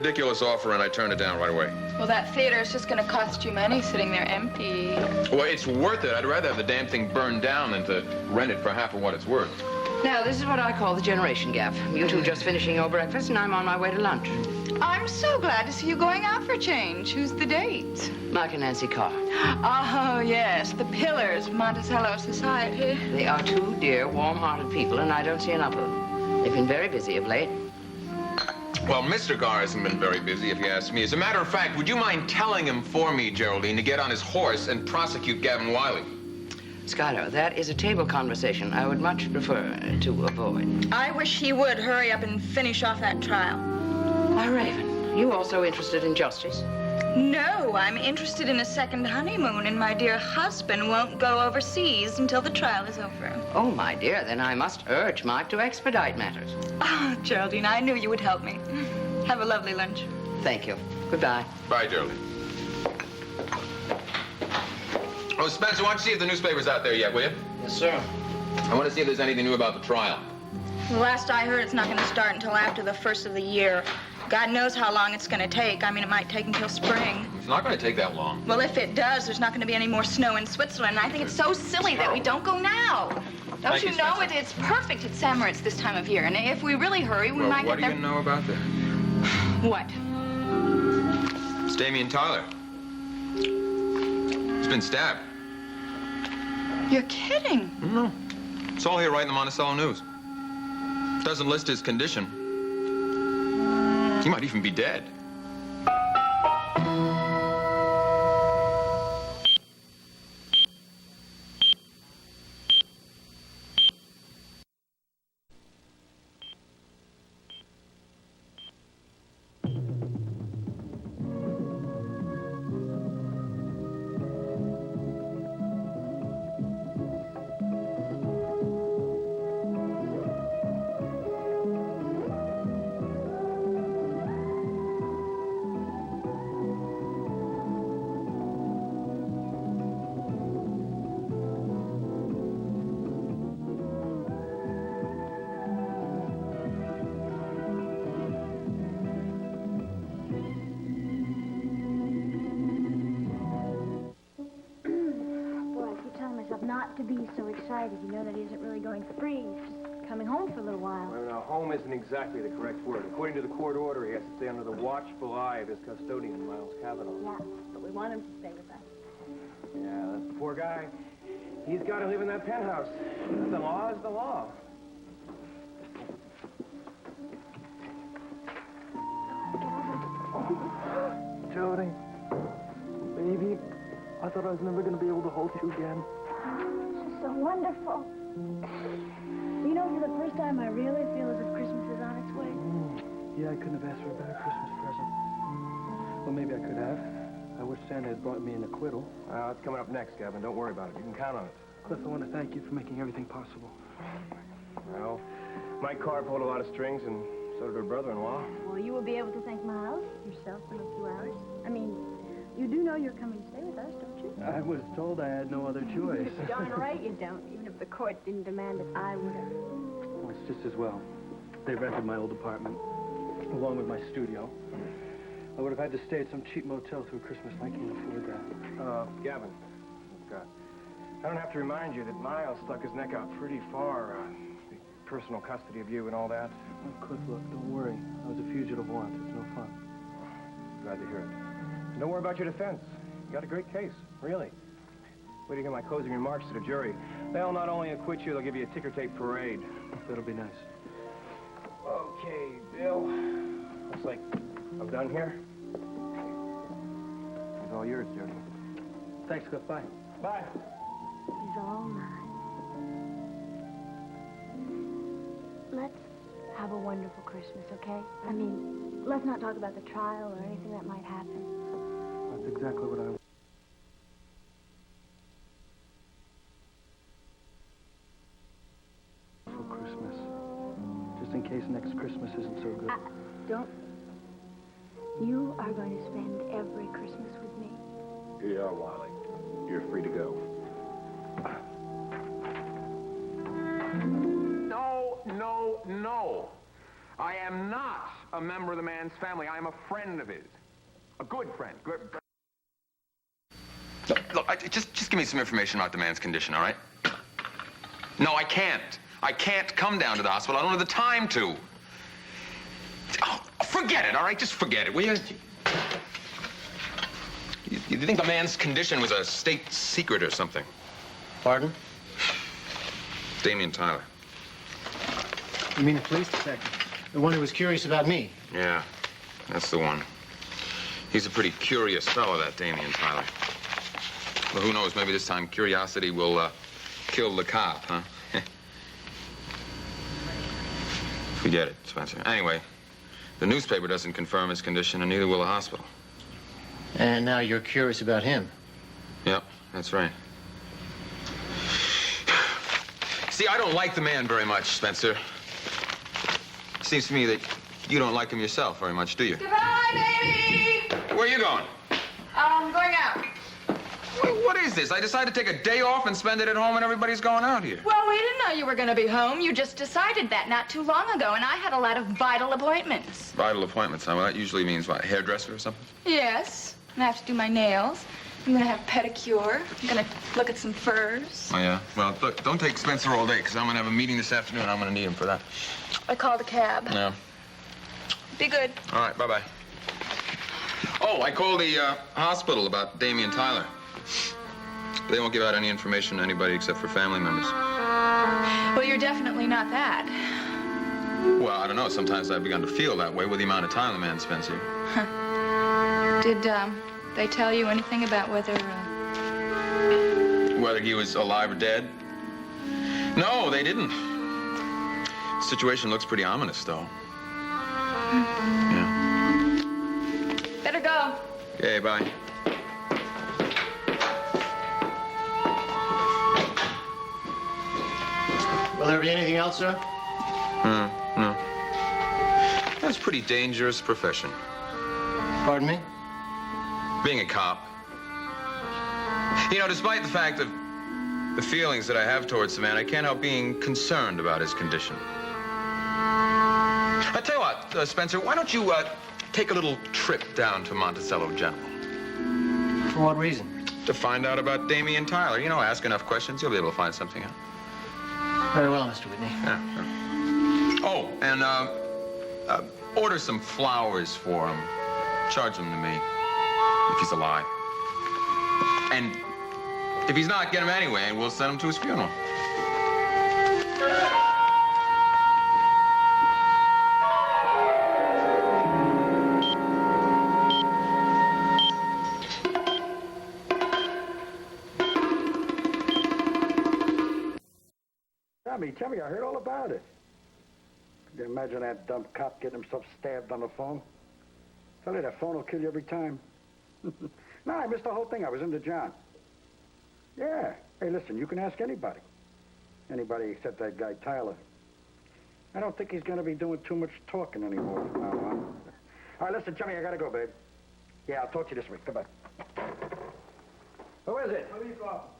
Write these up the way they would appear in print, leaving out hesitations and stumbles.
Ridiculous offer, and I turned it down right away. Well, that theater is just going to cost you money sitting there empty. Well, it's worth it. I'd rather have the damn thing burned down than to rent it for half of what it's worth. Now, this is what I call the generation gap. You two just finishing your breakfast, and I'm on my way to lunch. I'm so glad to see you going out for a change. Who's the date? Mike and Nancy Carr. Oh, yes, the pillars of Monticello society. They are two dear, warm-hearted people, and I don't see enough of them. They've been very busy of late. Well, Mr. Carr hasn't been very busy, if you ask me. As a matter of fact, would you mind telling him for me, Geraldine, to get on his horse and prosecute Gavin Wiley? Schuyler, that is a table conversation I would much prefer to avoid. I wish he would hurry up and finish off that trial. Why, Raven, you also interested in justice? No, I'm interested in a second honeymoon, and my dear husband won't go overseas until the trial is over. Oh, my dear, then I must urge Mike to expedite matters. Oh, Geraldine, I knew you would help me. Have a lovely lunch. Thank you. Goodbye. Bye, Geraldine. Oh, Spencer, why don't you see if the newspaper's out there yet, will you? Yes, sir. I want to see if there's anything new about the trial. The last I heard, it's not going to start until after the first of the year. God knows how long it's going to take. I mean, it might take until spring. It's not going to take that long. Well, if it does, there's not going to be any more snow in Switzerland. And I think it's so silly that we don't go now. Don't you know it's perfect at summer. It's this time of year. And if we really hurry, we might get there. What do you know about that? What? It's Damian Tyler. He's been stabbed. You're kidding. No. It's all here right in the Monticello News. Doesn't list his condition. He might even be dead. Not to be so excited. You know that he isn't really going free. He's just coming home for a little while. Well, now, home isn't exactly the correct word. According to the court order, he has to stay under the watchful eye of his custodian, Miles Cavanaugh. Yeah, but we want him to stay with us. Yeah, that's the poor guy. He's got to live in that penthouse. The law is the law. Oh, Jody, baby, I thought I was never going to be able to hold you again. This is so wonderful. You know, for the first time, I really feel as if Christmas is on its way. Yeah, I couldn't have asked for a better Christmas present. Well, maybe I could have. I wish Santa had brought me an acquittal. It's coming up next, Gavin. Don't worry about it. You can count on it. Cliff, I want to thank you for making everything possible. Well, Mike Carr pulled a lot of strings, and so did her brother-in-law. Well, you will be able to thank Miles yourself in a few hours. I mean, you do know you're coming to stay with us, don't you? I was told I had no other choice. Darn right you don't. Even if the court didn't demand it, I would have. Well, it's just as well. They rented my old apartment, along with my studio. I would have had to stay at some cheap motel through Christmas. I can't afford that. Gavin, God, I don't have to remind you that Miles stuck his neck out pretty far. The personal custody of you and all that. Oh, Cliff, look, don't worry. I was a fugitive once. It's no fun. Glad to hear it. And don't worry about your defense. You got a great case, really. Wait to hear my closing remarks to the jury. They'll not only acquit you, they'll give you a ticker tape parade. That'll be nice. Okay, Bill. Looks like I'm done here. It's all yours, Jody. Thanks, Cliff. Bye. Bye. He's all mine. Let's have a wonderful Christmas, okay? I mean, let's not talk about the trial or anything that might happen. That's exactly what I want. For Christmas. Just in case next Christmas isn't so good. Don't. You are going to spend every Christmas with me. Here you are, Wiley. You're free to go. No. I am not a member of the man's family. I am a friend of his. A good friend. Good. Look, just give me some information about the man's condition, all right? No, I can't. I can't come down to the hospital. I don't have the time to. Oh, forget it, all right? Just forget it, will you? You think the man's condition was a state secret or something? Pardon? Damian Tyler. You mean the police detective? The one who was curious about me? Yeah, that's the one. He's a pretty curious fellow, that Damian Tyler. Well, who knows, maybe this time curiosity will kill the cop, huh? Forget it, Spencer. Anyway, the newspaper doesn't confirm his condition, and neither will the hospital. And now you're curious about him. Yep, that's right. See, I don't like the man very much, Spencer. Seems to me that you don't like him yourself very much, do you? Goodbye, baby! Where are you going? I'm going out. What is this? I decided to take a day off and spend it at home and everybody's going out here. Well, we didn't know you were going to be home. You just decided that not too long ago, and I had a lot of vital appointments. Vital appointments, huh? Well, that usually means what, hairdresser or something? Yes. I have to do my nails. I'm going to have a pedicure. I'm going to look at some furs. Oh, yeah? Well, look, don't take Spencer all day, because I'm going to have a meeting this afternoon. I'm going to need him for that. I called a cab. Yeah. Be good. All right, bye-bye. Oh, I called the hospital about Damian Tyler. They won't give out any information to anybody except for family members. Well, you're definitely not that. Well, I don't know. Sometimes I've begun to feel that way with the amount of time the man spends here. Did they tell you anything about whether... Whether he was alive or dead? No, they didn't. The situation looks pretty ominous, though. Yeah. Better go. Okay, bye. Will there be anything else, sir? No. That's a pretty dangerous profession. Pardon me? Being a cop. You know, despite the fact of the feelings that I have towards the man, I can't help being concerned about his condition. I tell you what, Spencer, why don't you take a little trip down to Monticello General? For what reason? To find out about Damian Tyler. You know, ask enough questions, you'll be able to find something out. Very well, Mr. Whitney. Yeah. Oh, and order some flowers for him. Charge them to me, if he's alive. And if he's not, get him anyway, and we'll send him to his funeral. Chummy, I heard all about it. Can you imagine that dumb cop getting himself stabbed on the phone? Tell you, that phone will kill you every time. No, I missed the whole thing. I was into John. Yeah. Hey, listen, you can ask anybody. Anybody except that guy, Tyler. I don't think he's going to be doing too much talking anymore from now on. All right, listen, Chummy, I got to go, babe. Yeah, I'll talk to you this week. Goodbye. Who is it? Police officer.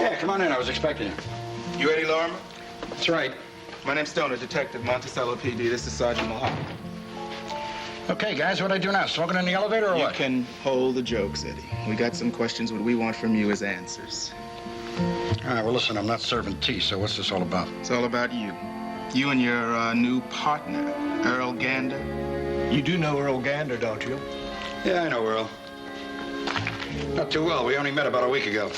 Yeah, come on in. I was expecting you. You Eddy Lorimer? That's right. My name's Stoner, Detective, Monticello PD. This is Sergeant Malloy. Okay, guys, what do I do now? Smoking in the elevator or You what? can hold the jokes, Eddy. We got some questions. What we want from you is answers. All right, well, listen, I'm not serving tea, so what's this all about? It's all about you. You and your new partner, Earl Gander. You do know Earl Gander, don't you? Yeah, I know Earl. Not too well. We only met about a week ago.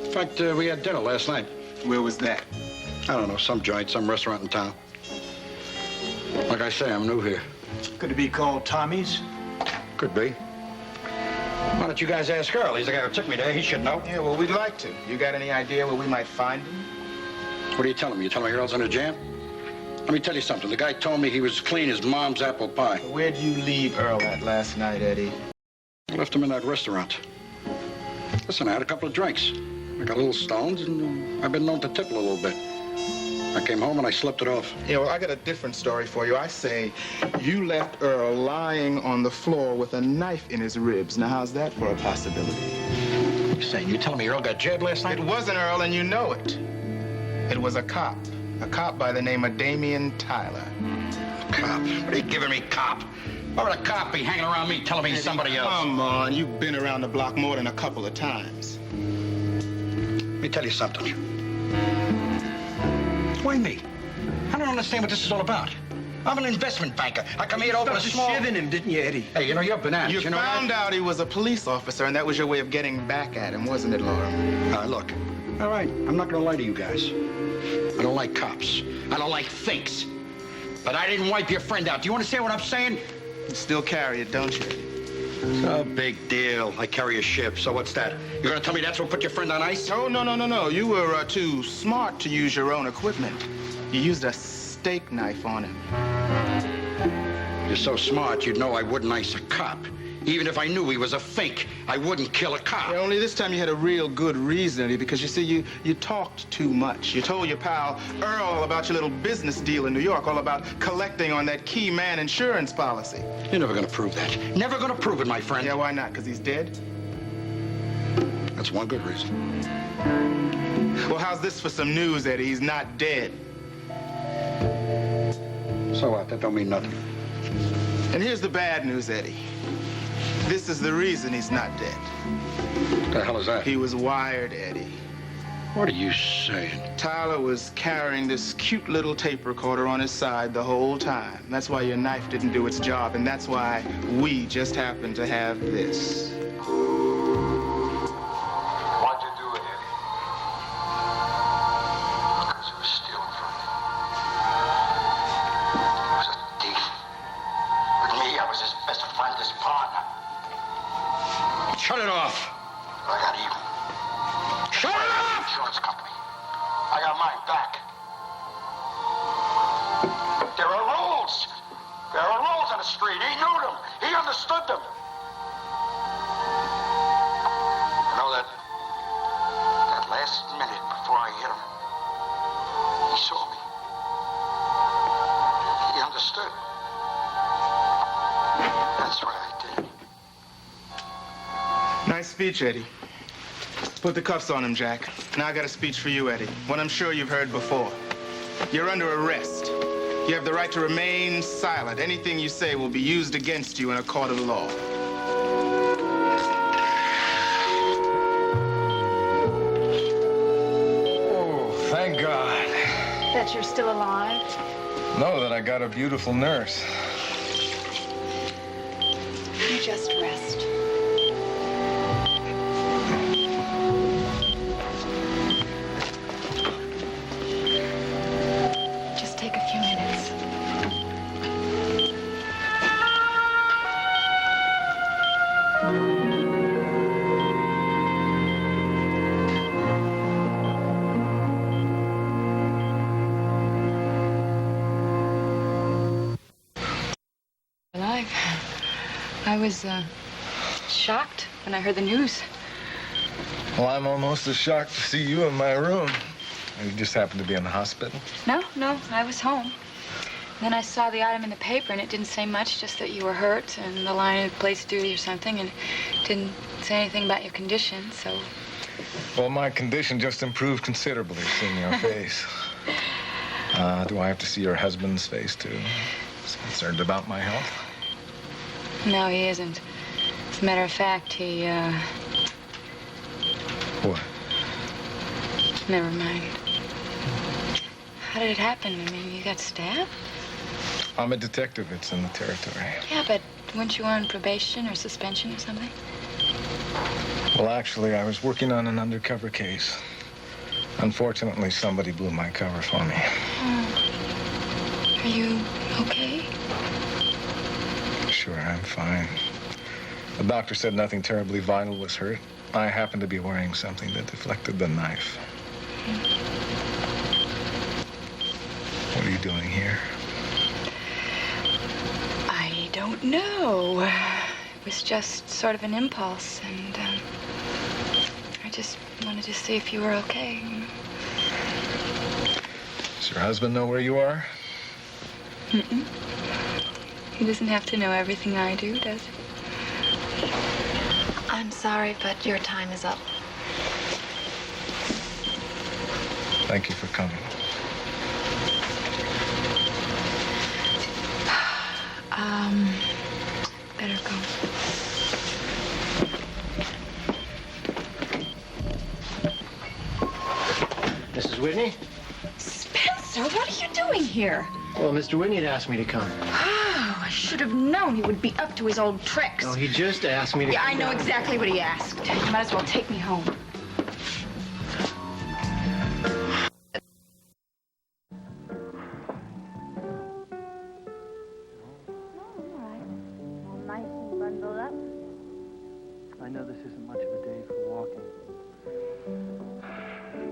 In fact, we had dinner last night. Where was that? I don't know, some joint, some restaurant in town. Like I say, I'm new here. Could it be called Tommy's? Could be. Why don't you guys ask Earl? He's the guy who took me there. He should know. Yeah, well, we'd like to. You got any idea where we might find him? What are you telling me? You telling me Earl's in a jam? Let me tell you something. The guy told me he was clean as mom's apple pie. Where'd you leave Earl at last night, Eddy? I left him in that restaurant. Listen, I had a couple of drinks. I got a little stoned, and I've been known to tip a little bit. I came home and I slept it off. Yeah, well, I got a different story for you. I say you left Earl lying on the floor with a knife in his ribs. Now, how's that for a possibility? you saying? You telling me Earl got jabbed last night? It wasn't Earl, and you know it. It was a cop. A cop by the name of Damian Tyler. Cop? What are you giving me, cop? Why would a cop be hanging around me telling me he's somebody else? Come on, you've been around the block more than a couple of times. Let me tell you something. Why me? I don't understand what this is all about. I'm an investment banker. I come here to open a small... You shivving him, didn't you, Eddie? Hey, you know, you're bananas. You know found that? out he was a police officer, and that was your way of getting back at him, wasn't it, Laura? Look. All right, I'm not gonna lie to you guys. I don't like cops. I don't like fakes. But I didn't wipe your friend out. Do you understand what I'm saying? You still carry it, don't you? No big deal. I carry a ship, so what's that? You're gonna tell me that's what put your friend on ice? Oh, no. You were too smart to use your own equipment. You used a steak knife on him. You're so smart, you'd know I wouldn't ice a cop. Even if I knew he was a fake, I wouldn't kill a cop. Yeah, only this time you had a real good reason, Eddie, because you see, you talked too much. You told your pal Earl all about your little business deal in New York, all about collecting on that key man insurance policy. You're never gonna prove that. Never gonna prove it, my friend. Yeah, why not? Because he's dead? That's one good reason. Well, how's this for some news, Eddie? He's not dead. So what? That don't mean nothing. And here's the bad news, Eddie. This is the reason he's not dead. What the hell is that? He was wired, Eddie. What are you saying? Tyler was carrying this cute little tape recorder on his side the whole time. That's why your knife didn't do its job, and that's why we just happened to have this. Why'd you do it, Eddie? Because he was stealing from me. He was a thief. With me, I was his best friend, his partner. Shut it off. I got even. Shut it off! Insurance company. I got mine back. There are rules. There are rules on the street. He knew them. He understood them. You know that last minute before I hit him, he saw me. He understood. That's what I did. Nice speech, Eddie. Put the cuffs on him, Jack. Now I got a speech for you, Eddie. One I'm sure you've heard before. You're under arrest. You have the right to remain silent. Anything you say will be used against you in a court of law. Oh, thank God. That you're still alive? Know that I got a beautiful nurse. You just rest. Just take a few minutes. Alive. I was shocked when I heard the news. Well, I'm almost as shocked to see you in my room. You just happened to be in the hospital? No, I was home. Then I saw the item in the paper, and it didn't say much, just that you were hurt and the line of place duty or something, and it didn't say anything about your condition, so... Well, my condition just improved considerably, seeing your face. Do I have to see your husband's face, too? He's concerned about my health? No, he isn't. As a matter of fact, he, What? Never mind. How did it happen? I mean, you got stabbed? I'm a detective. It's in the territory. Yeah, but weren't you on probation or suspension or something? Well, actually, I was working on an undercover case. Unfortunately, somebody blew my cover for me. Are you okay? Sure, I'm fine. The doctor said nothing terribly vital was hurt. I happened to be wearing something that deflected the knife. What are you doing here? I don't know. It was just sort of an impulse, and I just wanted to see if you were okay. Does your husband know where you are? Mm-mm. He doesn't have to know everything I do, does he? I'm sorry, but your time is up. Thank you for coming. Better go. Mrs. Whitney? Spencer, what are you doing here? Well, Mr. Whitney had asked me to come. Oh, I should have known he would be up to his old tricks. No, he just asked me to Yeah, come I know down. exactly what he asked. You might as well take me home. I know this isn't much of a day for walking.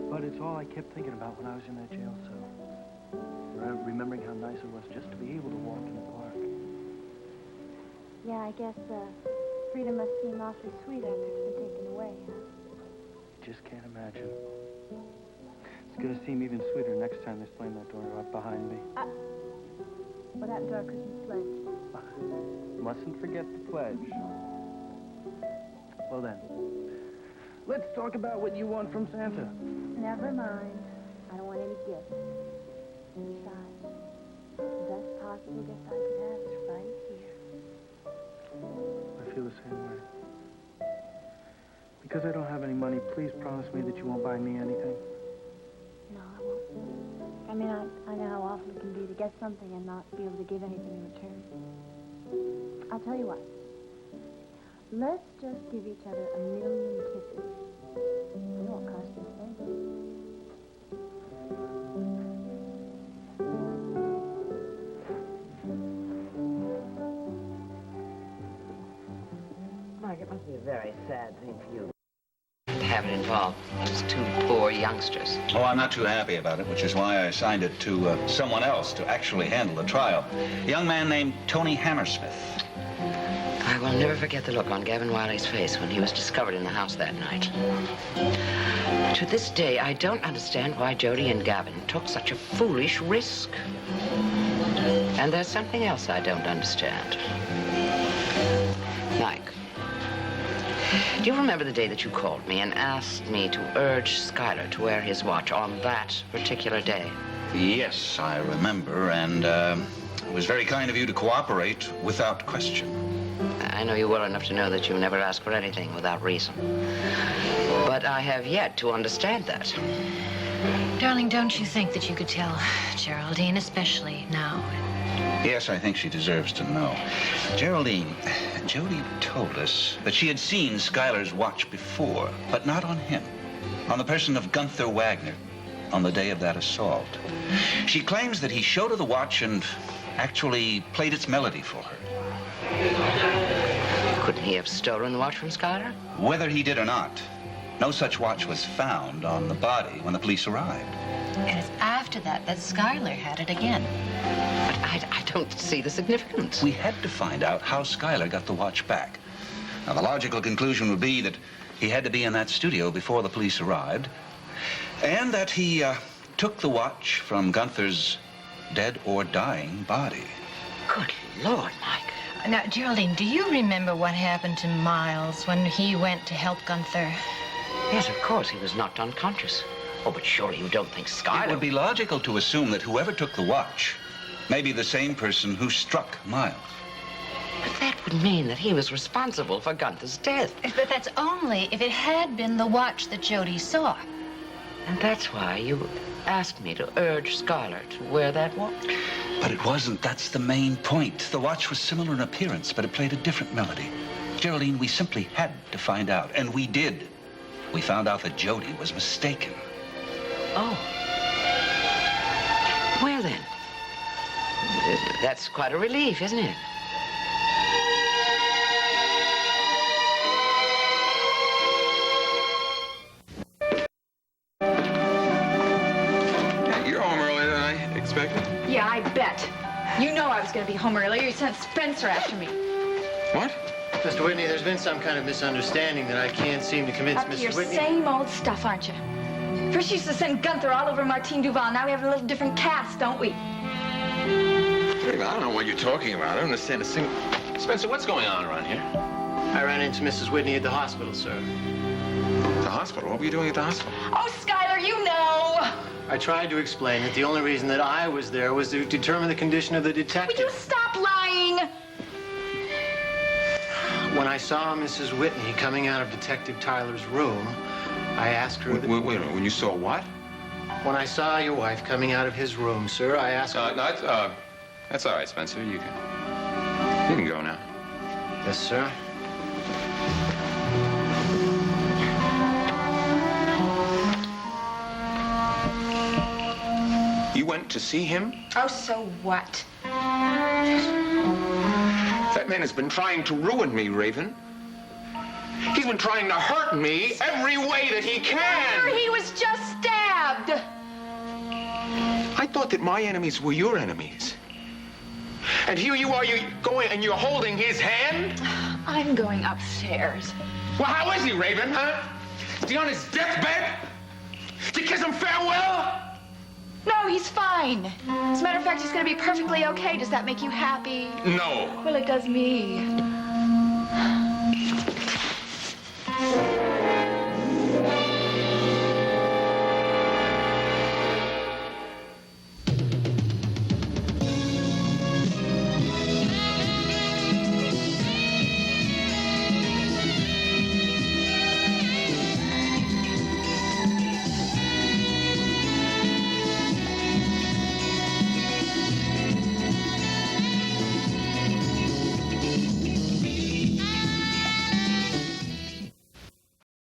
But it's all I kept thinking about when I was in that jail cell. Remembering how nice it was just to be able to walk in the park. Yeah, I guess freedom must seem awfully sweet after it's been taken away, huh? Just can't imagine. It's gonna seem even sweeter next time they slam that door right behind me. What happened to our Christmas pledge? Mustn't forget the pledge. Well then, let's talk about what you want from Santa. Never mind. I don't want any gifts. Besides, the best possible gift I could have is right here. I feel the same way. Because I don't have any money, please promise me that you won't buy me anything. No, I won't. I mean, I know how awful it can be to get something and not be able to give anything in return. I'll tell you what. Let's just give each other 1,000,000 kisses. It won't cost you a thing. Mike, it must be a very sad thing for you to have it involve those two poor youngsters. Oh, I'm not too happy about it, which is why I assigned it to someone else to actually handle the trial. A young man named Tony Hammersmith. I will never forget the look on Gavin Wiley's face when he was discovered in the house that night. To this day, I don't understand why Jody and Gavin took such a foolish risk. And there's something else I don't understand. Mike, do you remember the day that you called me and asked me to urge Schuyler to wear his watch on that particular day? Yes, I remember, and it was very kind of you to cooperate without question. I know you well enough to know that you never ask for anything without reason. But I have yet to understand that. Darling, don't you think that you could tell Geraldine, especially now? Yes, I think she deserves to know. Geraldine, Jody told us that she had seen Schuyler's watch before, but not on him. On the person of Gunther Wagner, on the day of that assault. She claims that he showed her the watch and actually played its melody for her. Couldn't he have stolen the watch from Schuyler? Whether he did or not, no such watch was found on the body when the police arrived. And it's after that that Schuyler had it again. But I don't see the significance. We had to find out how Schuyler got the watch back. Now, the logical conclusion would be that he had to be in that studio before the police arrived, and that he took the watch from Gunther's dead or dying body. Good Lord, Mike. Now, Geraldine, do you remember what happened to Miles when he went to help Gunther? Yes, of course, he was knocked unconscious. Oh, but surely you don't think Schuyler... It would be logical to assume that whoever took the watch may be the same person who struck Miles. But that would mean that he was responsible for Gunther's death. But that's only if it had been the watch that Jody saw. And that's why you asked me to urge Schuyler to wear that watch. But it wasn't. That's the main point. The watch was similar in appearance, but it played a different melody. Geraldine, we simply had to find out, and we did. We found out that Jody was mistaken. Oh. Well, then. That's quite a relief, isn't it? You're home earlier than I expected. Yeah, I bet. You know I was going to be home earlier. You sent Spencer after me. What? Mr. Whitney, there's been some kind of misunderstanding that I can't seem to convince Up to your Mrs. Whitney. same old stuff, aren't you? First you used to send Gunther all over Martine Duval. Now we have a little different cast, don't we? Wait a minute, I don't know what you're talking about. I don't understand a single... Spencer, what's going on around here? I ran into Mrs. Whitney at the hospital, sir. The hospital? What were you doing at the hospital? Oh, Schuyler, you know. I tried to explain that the only reason that I was there was to determine the condition of the detective. Will you stop lying? When I saw Mrs. Whitney coming out of Detective Tyler's room, I asked her... Wait a minute, when you saw what? When I saw your wife coming out of his room, sir, I asked her... No, that's all right, Spencer. You can go now. Yes, sir. You went to see him? Oh, so what? That man has been trying to ruin me, Raven. He's been trying to hurt me every way that he can. He was just stabbed. I thought that my enemies were your enemies. And here you are, you're going and you're holding his hand? I'm going upstairs. Well, how is he, Raven, huh? Is he on his deathbed? To kiss him farewell? No, he's fine. As a matter of fact, he's going to be perfectly okay. Does that make you happy? No. Well, it does me.